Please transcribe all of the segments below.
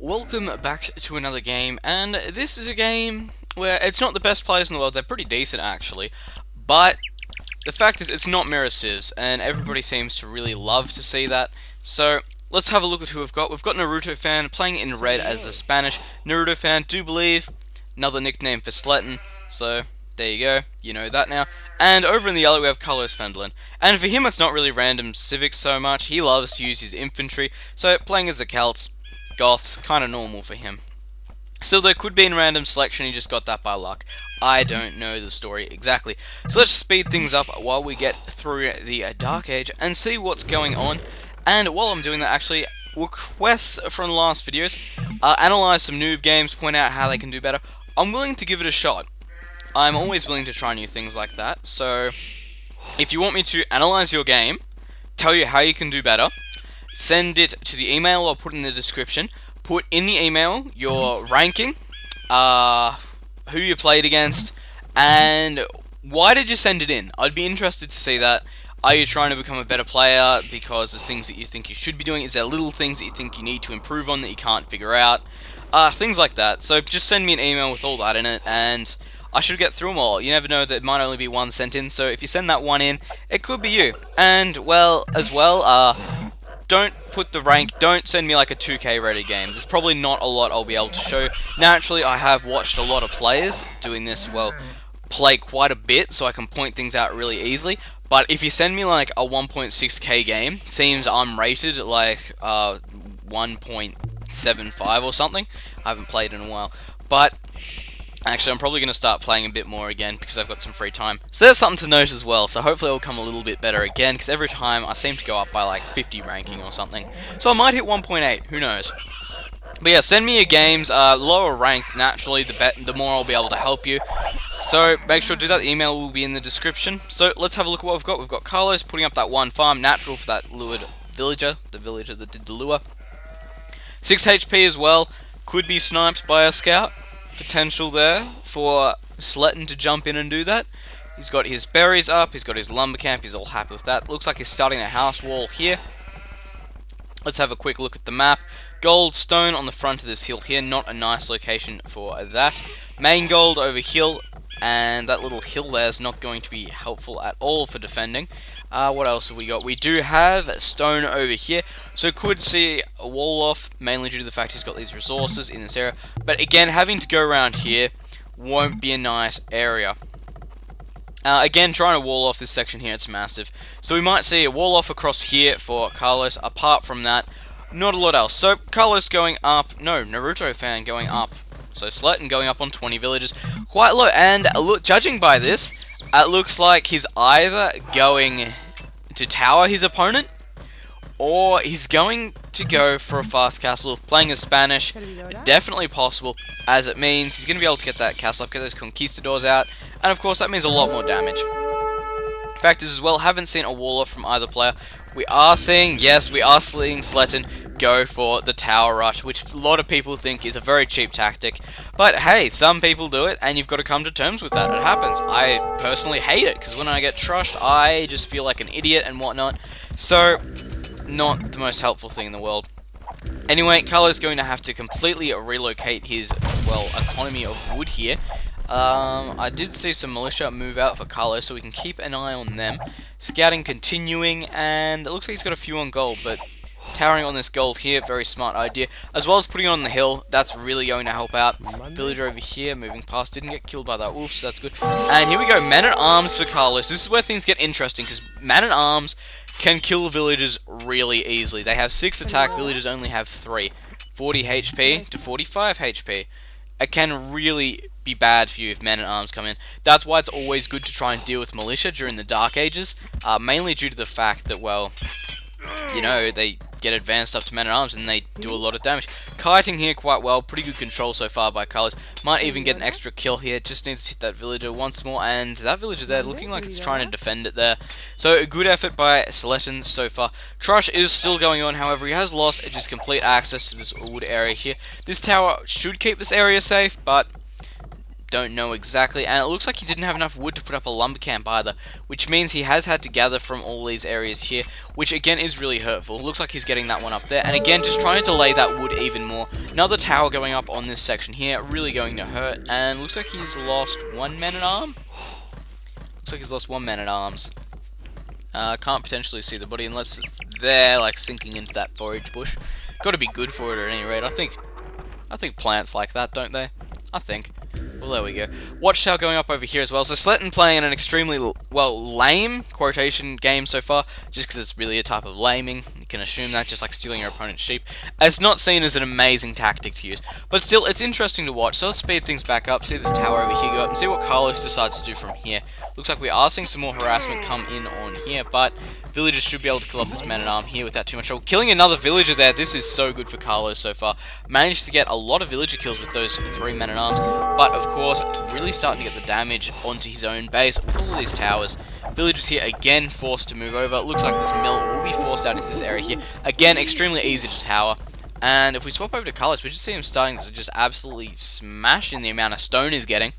Welcome back to another game, and this is a game where it's not the best players in the world. They're pretty decent actually, but the fact is it's not mirror civs, and everybody seems to really love to see that. So let's have a look at who we've got. We've got Naruto fan playing in red as the Spanish. Naruto fan, do believe, another nickname for Sletten, so there you go, you know that now. And over in the yellow we have CarlosFerdinand, and for him it's not really random civics so much. He loves to use his infantry, so playing as the Celts, Goths, kind of normal for him. Still, there could be in random selection, he just got that by luck. I don't know the story exactly. So let's speed things up while we get through the Dark Age and see what's going on. And while I'm doing that, actually, requests from the last videos, analyze some noob games, point out how they can do better. I'm willing to give it a shot. I'm always willing to try new things like that. So, if you want me to analyze your game, tell you how you can do better, send it to the email I'll put in the description. Put in the email your ranking, who you played against, and why did you send it in? I'd be interested to see that. Are you trying to become a better player because there's things that you think you should be doing? Is there little things that you think you need to improve on that you can't figure out? Things like that. So just send me an email with all that in it, and I should get through them all. You never know, that might only be one sent in, so if you send that one in, it could be you. And, well, as well, don't put the rank, don't send me like a 2K ready game. There's probably not a lot I'll be able to show. Naturally, I have watched a lot of players doing this, well, play quite a bit, so I can point things out really easily. But if you send me like a 1.6K game, seems I'm rated like 1.75 or something. I haven't played in a while. But actually, I'm probably going to start playing a bit more again because I've got some free time. So there's something to note as well, so hopefully it'll come a little bit better again, because every time I seem to go up by like 50 ranking or something. So I might hit 1.8, who knows. But yeah, send me your games, lower ranked, naturally, the more I'll be able to help you. So make sure to do that, the email will be in the description. So let's have a look at what we've got. We've got Carlos putting up that one farm, natural for that lured villager, the villager that did the lure. 6 HP as well, could be sniped by a scout. Potential there for Sletten to jump in and do that. He's got his berries up, he's got his lumber camp, he's all happy with that. Looks like he's starting a house wall here. Let's have a quick look at the map. Gold stone on the front of this hill here, not a nice location for that. Main gold over hill, and that little hill there is not going to be helpful at all for defending. What else have we got? We do have stone over here, so could see a wall off, mainly due to the fact he's got these resources in this area. But again, having to go around here won't be a nice area. Again, trying to wall off this section here, it's massive. So we might see a wall off across here for Carlos. Apart from that, not a lot else. So Carlos going up, no, Naruto fan going up. So Sletten going up on 20 villages, quite low. And look, judging by this, it looks like he's either going to tower his opponent, or he's going to go for a fast castle. Playing as Spanish, definitely possible, as it means he's going to be able to get that castle up, get those conquistadors out, and of course that means a lot more damage. Fact is as well, haven't seen a wall off from either player. We are seeing, yes, we are seeing Sletten go for the tower rush, which a lot of people think is a very cheap tactic. But hey, some people do it, and you've got to come to terms with that. It happens. I personally hate it, because when I get trushed, I just feel like an idiot and whatnot. So, not the most helpful thing in the world. Anyway, Carlo's going to have to completely relocate his, well, economy of wood here. I did see some militia move out for Carlos, so we can keep an eye on them. Scouting continuing, and it looks like he's got a few on gold, but towering on this gold here, very smart idea. As well as putting it on the hill, that's really going to help out. Villager over here, moving past, didn't get killed by that wolf, so that's good. And here we go, man-at-arms for Carlos. This is where things get interesting, because man-at-arms can kill villagers really easily. They have 6 attack, villagers only have 3. 40 HP to 45 HP. It can really be bad for you if men-at-arms come in. That's why it's always good to try and deal with militia during the Dark Ages, mainly due to the fact that, well, you know, they get advanced up to men-at-arms and they do a lot of damage. Kiting here quite well, pretty good control so far by Carlos. Might even get an extra kill here, just needs to hit that villager once more, and that villager there looking like it's trying to defend it there. So a good effort by Sletten so far. Trush is still going on, however he has lost just complete access to this wood area here. This tower should keep this area safe, but don't know exactly, and it looks like he didn't have enough wood to put up a lumber camp either, which means he has had to gather from all these areas here, which again is really hurtful. It looks like he's getting that one up there, and again just trying to delay that wood even more. Another tower going up on this section here, really going to hurt, and looks like he's lost one man-at-arm? Looks like he's lost one man-at-arms. Can't potentially see the body unless it's there, like sinking into that forage bush. Got to be good for it at any rate. I think plants like that, don't they? I think. Well, there we go. Watchtower going up over here as well. So Sletten playing in an extremely, well, lame, quotation, game so far, just because it's really a type of laming. You can assume that, just like stealing your opponent's sheep. It's not seen as an amazing tactic to use, but still, it's interesting to watch. So let's speed things back up, see this tower over here go up, and see what Carlos decides to do from here. Looks like we are seeing some more harassment come in on here, but villagers should be able to kill off this man-at-arm here without too much trouble. Killing another villager there, this is so good for Carlos so far. Managed to get a lot of villager kills with those 3 men-at-arms, but of course, really starting to get the damage onto his own base with all of these towers. Villagers here again forced to move over. Looks like this mill will be forced out into this area here. Again, extremely easy to tower. And if we swap over to Carlos, we just see him starting to just absolutely smash in the amount of stone he's getting.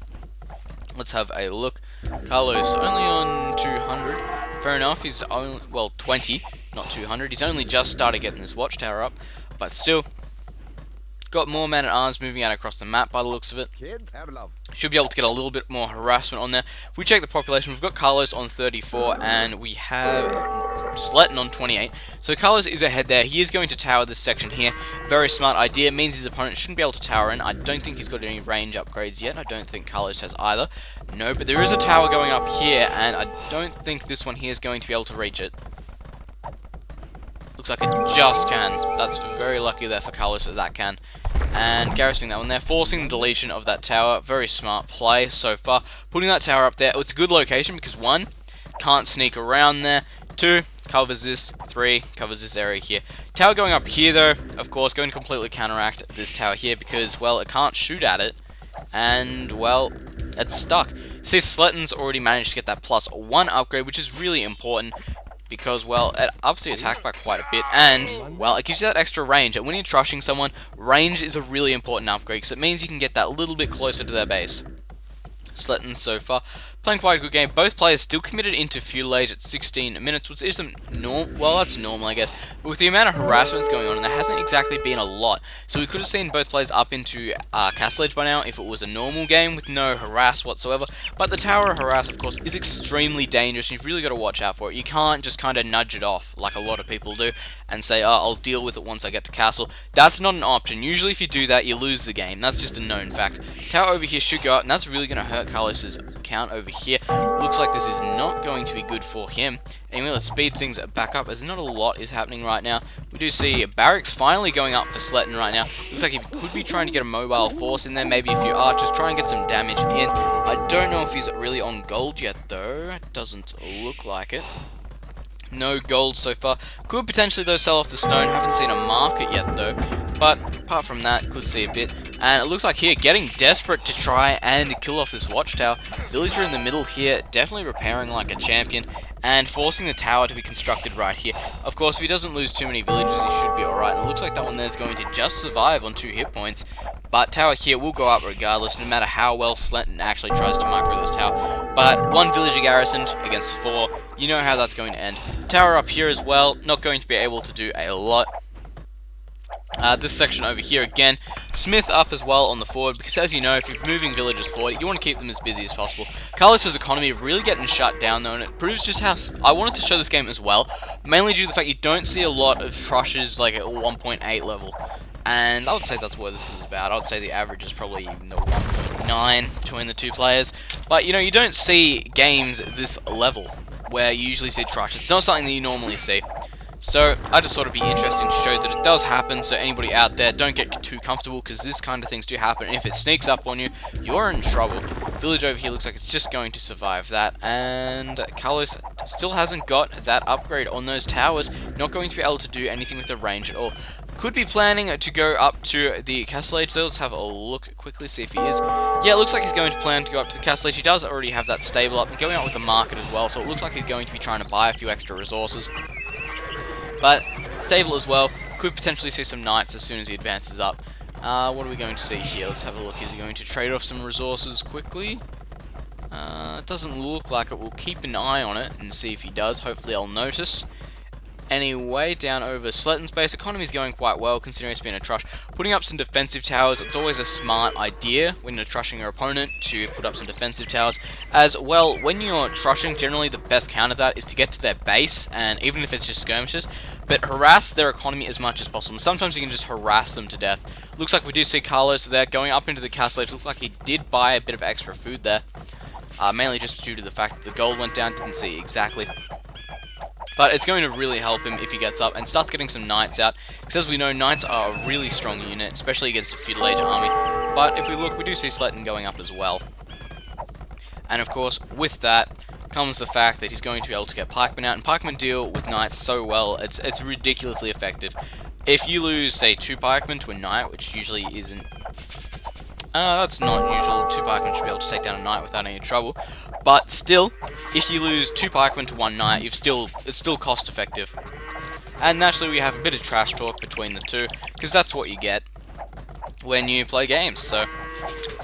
Let's have a look. Carlos only on 200. Fair enough, he's only, well, 20, not 200. He's only just started getting this watchtower up, but still, got more men-at-arms moving out across the map by the looks of it. Should be able to get a little bit more harassment on there. If we check the population, we've got Carlos on 34, and we have Sletten on 28. So Carlos is ahead there. He is going to tower this section here. Very smart idea. Means his opponent shouldn't be able to tower in. I don't think he's got any range upgrades yet. I don't think Carlos has either. No, but there is a tower going up here, and I don't think this one here is going to be able to reach it. Looks like it just can. That's very lucky there for Carlos that can. And garrisoning that one there, forcing the deletion of that tower. Very smart play so far. Putting that tower up there. It's a good location because 1, can't sneak around there. 2, covers this. 3, covers this area here. Tower going up here though, of course, going to completely counteract this tower here because, well, it can't shoot at it. And, well, it's stuck. See, Sletten's already managed to get that +1 upgrade, which is really important. Because, well, it ups the attack by quite a bit, and, well, it gives you that extra range. And when you're trushing someone, range is a really important upgrade, because it means you can get that little bit closer to their base. Sletten so far playing quite a good game. Both players still committed into feudal age at 16 minutes, which isn't normal. Well, that's normal, I guess. But with the amount of harassments going on, and there hasn't exactly been a lot, so we could have seen both players up into castle age by now if it was a normal game with no harass whatsoever. But the tower harass, of course, is extremely dangerous, and you've really got to watch out for it. You can't just kind of nudge it off like a lot of people do and say, oh, I'll deal with it once I get to castle. That's not an option. Usually if you do that, you lose the game. That's just a known fact. Tower over here should go up, and that's really going to hurt Carlos's count over here. Looks like this is not going to be good for him. Anyway, let's speed things back up, as not a lot is happening right now. We do see barracks finally going up for Sletten right now. Looks like he could be trying to get a mobile force in there, maybe a few archers, try and get some damage in. I don't know if he's really on gold yet, though. It doesn't look like it. No gold so far. Could potentially, though, sell off the stone. Haven't seen a market yet, though. But apart from that, could see a bit. And it looks like here, getting desperate to try and kill off this watchtower. Villager in the middle here, definitely repairing like a champion. And forcing the tower to be constructed right here. Of course, if he doesn't lose too many villagers, he should be alright. And it looks like that one there is going to just survive on 2 hit points. But tower here will go up regardless, no matter how well Sletten actually tries to micro this tower. But 1 villager garrisoned against 4, you know how that's going to end. Tower up here as well, not going to be able to do a lot. This section over here again, Smith up as well on the forward, because as you know, if you're moving villagers forward, you want to keep them as busy as possible. Carlos's economy really getting shut down though, and it proves just how I wanted to show this game as well, mainly due to the fact you don't see a lot of trushes like at 1.8 level. And I would say that's what this is about. I would say the average is probably even the 1.9 between the 2 players. But, you know, you don't see games this level, where you usually see trush. It's not something that you normally see. So, I just thought it'd be interesting to show that it does happen, so anybody out there, don't get too comfortable, because this kind of things do happen, and if it sneaks up on you, you're in trouble. Village over here looks like it's just going to survive that, and Carlos still hasn't got that upgrade on those towers, not going to be able to do anything with the range at all. Could be planning to go up to the castle age though. Let's have a look quickly, see if he is. Yeah, it looks like he's going to plan to go up to the castle age. He does already have that stable up and going out with the market as well, so it looks like he's going to be trying to buy a few extra resources. But stable as well, could potentially see some knights as soon as he advances up. What are we going to see here? Let's have a look. Is he going to trade off some resources quickly? It doesn't look like it. We'll keep an eye on it and see if he does. Hopefully I'll notice. Anyway, down over Sletten's base, economy's going quite well considering it's been a trush. Putting up some defensive towers, it's always a smart idea when you're trushing your opponent to put up some defensive towers. As well, when you're trushing, generally the best counter to that is to get to their base, and even if it's just skirmishes, but harass their economy as much as possible. And sometimes you can just harass them to death. Looks like we do see Carlos there going up into the castle edge. Looks like he did buy a bit of extra food there. Mainly just due to the fact that the gold went down, didn't see exactly. But it's going to really help him if he gets up and starts getting some knights out. Because as we know, knights are a really strong unit, especially against a feudal age army. But if we look, we do see Sletten going up as well. And of course, with that comes the fact that he's going to be able to get pikemen out. And pikemen deal with knights so well, it's ridiculously effective. If you lose, say, 2 pikemen to a knight, which usually isn't... that's not usual. 2 pikemen should be able to take down a knight without any trouble. But still, if you lose 2 pikemen to 1 knight, it's still cost effective. And naturally we have a bit of trash talk between the two, because that's what you get when you play games. So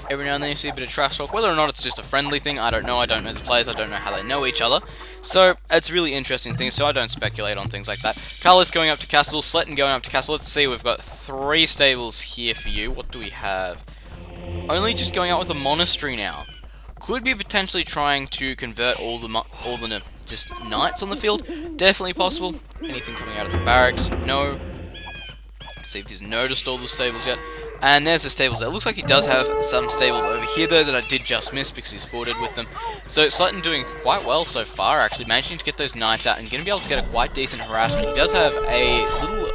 every now and then you see a bit of trash talk. Whether or not it's just a friendly thing, I don't know. I don't know the players, I don't know how they know each other. So it's really interesting things, so I don't speculate on things like that. Carlos going up to castle, Sletten going up to castle. Let's see, we've got 3 stables here for you. What do we have? Only just going out with a monastery now. Could be potentially trying to convert all the just knights on the field. Definitely possible. Anything coming out of the barracks? No. Let's see if he's noticed all the stables yet. And there's the stables there. Looks like he does have some stables over here though that I did just miss because he's forwarded with them. So Sletten doing quite well so far, actually managing to get those knights out and going to be able to get a quite decent harassment. He does have a little...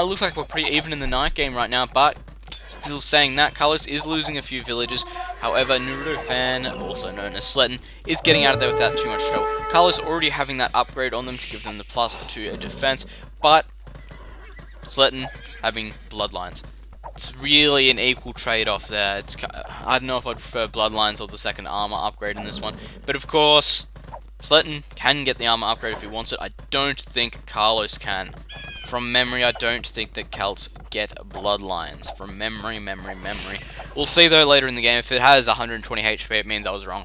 looks like we're pretty even in the knight game right now, but still saying that, Carlos is losing a few villages. However, Naruto Fan, also known as Sletten, is getting out of there without too much trouble. Carlos already having that upgrade on them to give them the +2 defense, but Sletten having bloodlines. It's really an equal trade-off there. I don't know if I'd prefer bloodlines or the second armor upgrade in this one, but of course, Sletten can get the armor upgrade if he wants it. I don't think Carlos can. From memory, I don't think that Celts get bloodlines. From memory. We'll see though later in the game. If it has 120 HP, it means I was wrong.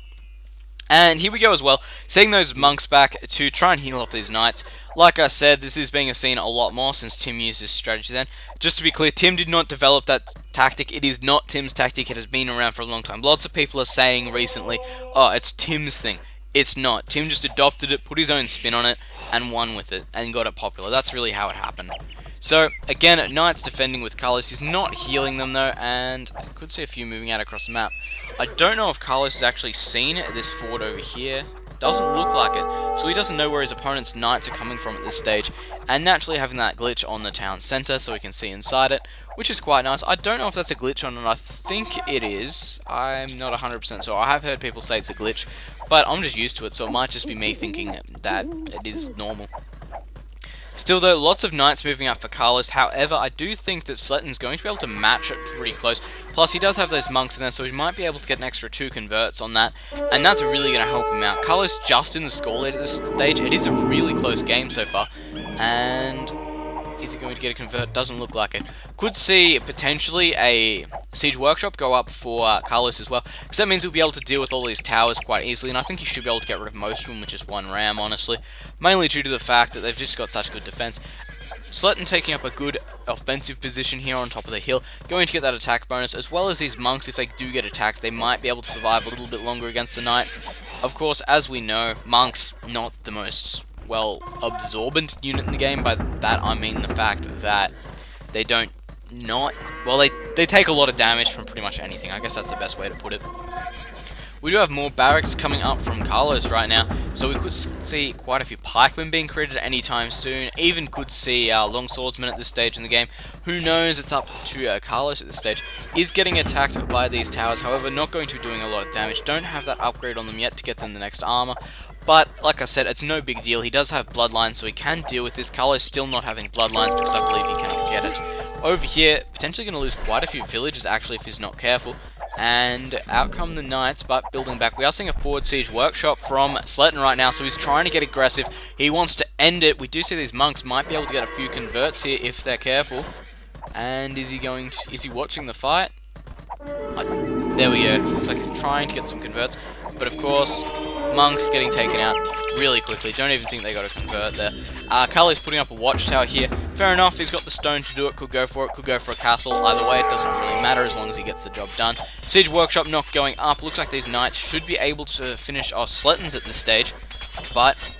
And here we go as well, setting those monks back to try and heal off these knights. Like I said, this is being seen a lot more since Tim used this strategy then. Just to be clear, Tim did not develop that tactic. It is not Tim's tactic. It has been around for a long time. Lots of people are saying recently, oh, it's Tim's thing. It's not. Tim just adopted it, put his own spin on it, and won with it, and got it popular. That's really how it happened. So, again, Knight's defending with Carlos. He's not healing them, though, and I could see a few moving out across the map. I don't know if Carlos has actually seen this fort over here. Doesn't look like it, so he doesn't know where his opponent's knights are coming from at this stage, and naturally having that glitch on the town centre so he can see inside it, which is quite nice. I don't know if that's a glitch or not. I think it is. I'm not 100% sure. I have heard people say it's a glitch, but I'm just used to it, so it might just be me thinking that it is normal. Still though, lots of knights moving up for Carlos. However, I do think that Sletten's going to be able to match it pretty close. Plus, he does have those monks in there, so he might be able to get an extra 2 converts on that. And that's really going to help him out. Carlos just in the score lead at this stage. It is a really close game so far. And is he going to get a convert? Doesn't look like it. Could see potentially a siege workshop go up for Carlos as well, because that means he'll be able to deal with all these towers quite easily, and I think he should be able to get rid of most of them with just 1 ram, honestly. Mainly due to the fact that they've just got such good defense. Sletten taking up a good offensive position here on top of the hill, going to get that attack bonus, as well as these monks. If they do get attacked, they might be able to survive a little bit longer against the knights. Of course, as we know, monks, not the most absorbent unit in the game. By that I mean the fact that they they take a lot of damage from pretty much anything. I guess that's the best way to put it. We do have more barracks coming up from Carlos right now, so we could see quite a few pikemen being created anytime soon. Even could see longswordsmen at this stage in the game. Who knows, it's up to Carlos at this stage. Is getting attacked by these towers, however, not going to be doing a lot of damage. Don't have that upgrade on them yet to get them the next armor. But, like I said, it's no big deal. He does have bloodlines, so he can deal with this. Carlos still not having bloodlines because I believe he cannot get it. Over here, potentially going to lose quite a few villages, actually, if he's not careful. And out come the knights, but building back. We are seeing a forward siege workshop from Sletten right now, so he's trying to get aggressive. He wants to end it. We do see these monks might be able to get a few converts here if they're careful. And is he watching the fight? There we go. Looks like he's trying to get some converts. But of course, monks getting taken out really quickly. Don't even think they got a convert there. Carlos putting up a watchtower here. Fair enough, he's got the stone to do it. Could go for it, could go for a castle. Either way, it doesn't really matter as long as he gets the job done. Siege workshop not going up. Looks like these knights should be able to finish our Slettens at this stage. But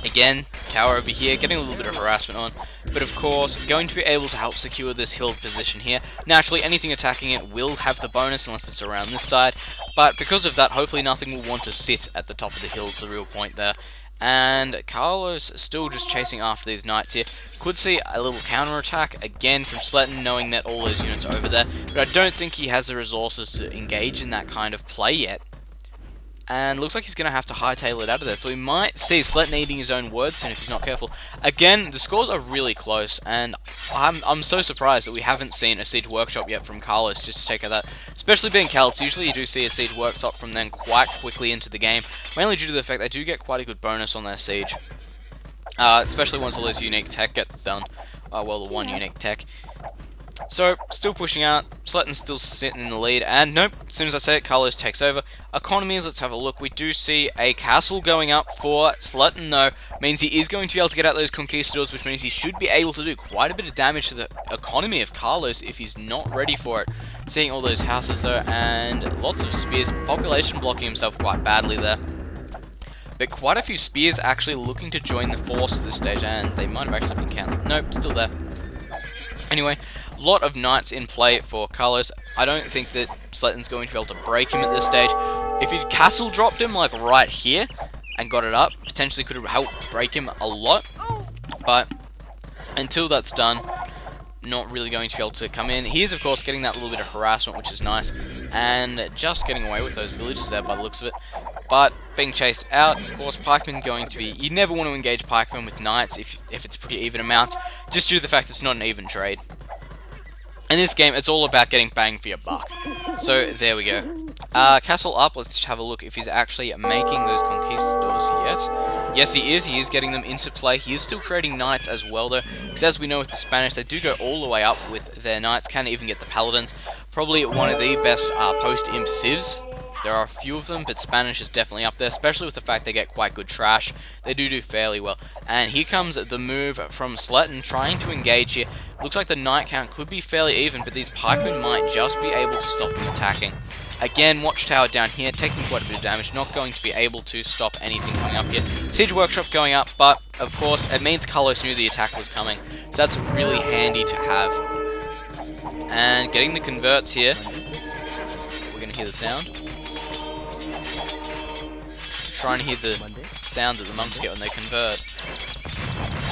again, tower over here, getting a little bit of harassment on. But of course, going to be able to help secure this hill position here. Naturally, anything attacking it will have the bonus unless it's around this side. But because of that, hopefully nothing will want to sit at the top of the hill. It's the real point there. And Carlos still just chasing after these knights here. Could see a little counter-attack again from Sletten, knowing that all those units are over there. But I don't think he has the resources to engage in that kind of play yet. And looks like he's going to have to hightail it out of there. So we might see Sletten eating his own words soon if he's not careful. Again, the scores are really close, and I'm so surprised that we haven't seen a Siege Workshop yet from Carlos, just to check out that. Especially being Celts, usually you do see a Siege Workshop from then quite quickly into the game, mainly due to the fact they do get quite a good bonus on their Siege. Especially once all this unique tech gets done. Well, the one unique tech. So, still pushing out, Sletten's still sitting in the lead, and nope, as soon as I say it, Carlos takes over. Economies, let's have a look. We do see a castle going up for Sletten, though. Means he is going to be able to get out those conquistadors, which means he should be able to do quite a bit of damage to the economy of Carlos if he's not ready for it. Seeing all those houses, though, and lots of spears, population blocking himself quite badly there. But quite a few spears actually looking to join the force at this stage, and they might have actually been cancelled. Nope, still there. Anyway, a lot of knights in play for Carlos. I don't think that Sletten's going to be able to break him at this stage. If he'd castle dropped him like right here and got it up, potentially could have helped break him a lot. But until that's done, not really going to be able to come in. He is, of course, getting that little bit of harassment, which is nice, and just getting away with those villages there by the looks of it. But being chased out, of course, pikemen going to be... You never want to engage pikemen with knights if it's a pretty even amount, just due to the fact it's not an even trade. In this game, it's all about getting bang for your buck. So, there we go. Castle up, let's have a look if he's actually making those conquistadors yet. Yes, he is. He is getting them into play. He is still creating knights as well, though, because as we know with the Spanish, they do go all the way up with their knights. Can even get the paladins. Probably one of the best post-imp civs. There are a few of them, but Spanish is definitely up there, especially with the fact they get quite good trash. They do fairly well. And here comes the move from Sletten, trying to engage here. Looks like the knight count could be fairly even, but these pikemen might just be able to stop him attacking. Again, watchtower down here, taking quite a bit of damage, not going to be able to stop anything coming up here. Siege workshop going up, but of course, it means Carlos knew the attack was coming, so that's really handy to have. And getting the converts here. We're going to hear the sound. Trying to hear the sound that the monks get when they convert.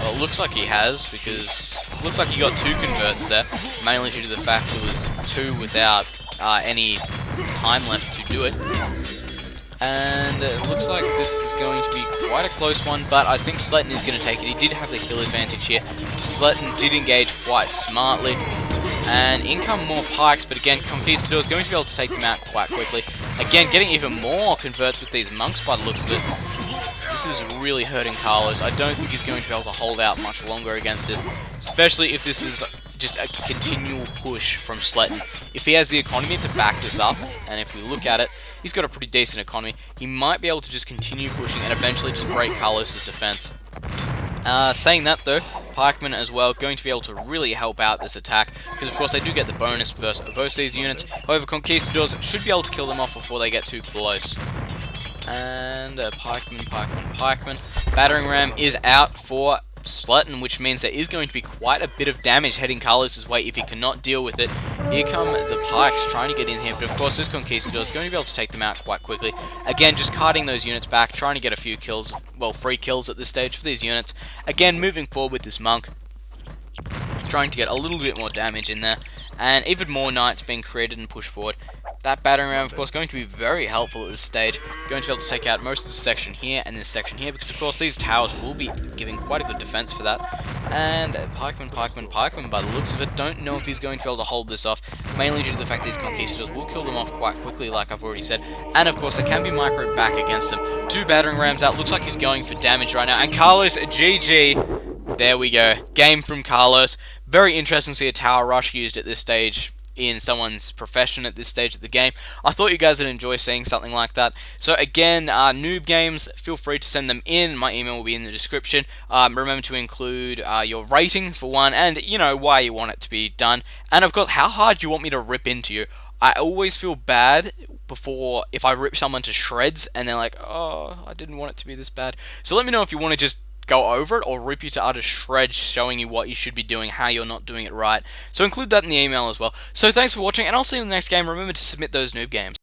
Well, it looks like he has, because it looks like he got 2 converts there, mainly due to the fact it was 2 without any time left to do it. And it looks like this is going to be quite a close one, but I think Sletten is going to take it. He did have the kill advantage here. Sletten did engage quite smartly. And in come more pikes, but again, Conquistador is going to be able to take them out quite quickly. Again, getting even more converts with these monks by the looks of it. This is really hurting Carlos. I don't think he's going to be able to hold out much longer against this, especially if this is just a continual push from Sletten. If he has the economy to back this up, and if we look at it, he's got a pretty decent economy, he might be able to just continue pushing and eventually just break Carlos's defense. Saying that though, pikemen as well, going to be able to really help out this attack, because of course they do get the bonus versus these units. However, Conquistadors should be able to kill them off before they get too close. And pikemen. Battering ram is out for Sletten, which means there is going to be quite a bit of damage heading Carlos's way if he cannot deal with it. Here come the pikes trying to get in here, but of course this Conquistador is going to be able to take them out quite quickly. Again, just carting those units back, trying to get a few kills, well, free kills at this stage for these units. Again, moving forward with this monk, trying to get a little bit more damage in there, and even more knights being created and pushed forward. That battering ram, of course, going to be very helpful at this stage. Going to be able to take out most of this section here and this section here, because of course these towers will be giving quite a good defense for that. And pikeman, by the looks of it, don't know if he's going to be able to hold this off, mainly due to the fact these Conquistadors will kill them off quite quickly, like I've already said. And of course, they can be microed back against them. 2 battering rams out, looks like he's going for damage right now. And Carlos, GG. There we go. Game from Carlos. Very interesting to see a tower rush used at this stage in someone's profession at this stage of the game. I thought you guys would enjoy seeing something like that. So again, noob games, feel free to send them in. My email will be in the description. Remember to include your rating for one, and why you want it to be done, and of course how hard you want me to rip into you. I always feel bad before if I rip someone to shreds and they're like, oh, I didn't want it to be this bad. So let me know if you want to just go over it or rip you to utter shreds, showing you what you should be doing, how you're not doing it right. So include that in the email as well. So thanks for watching, and I'll see you in the next game. Remember to submit those noob games.